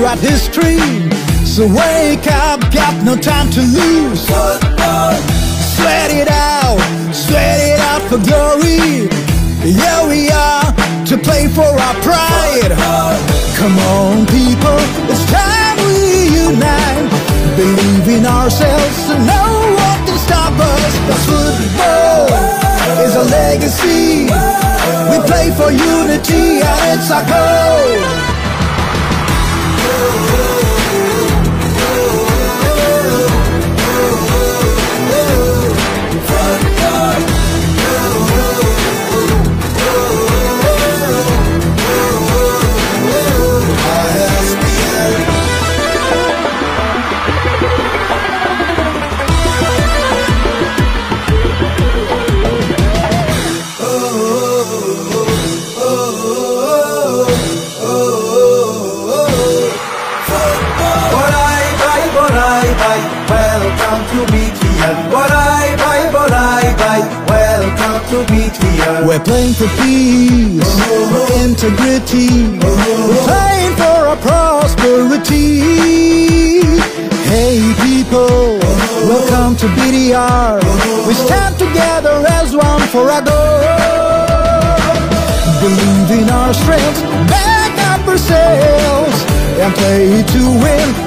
rewrite history. So wake up, got no time to lose. Sweat it out for glory. Here we are to play for our pride. Come on people, it's time we unite. Believe in ourselves and no one can stop us. Football is a legacy. We play for unity and it's our goal. Welcome to yBtrआव. We're playing for peace, integrity. We're playing for our prosperity. Hey people, welcome to yBtrआव. We stand together as one for our goal. Believe in our strength, back up ourselves, and play to win.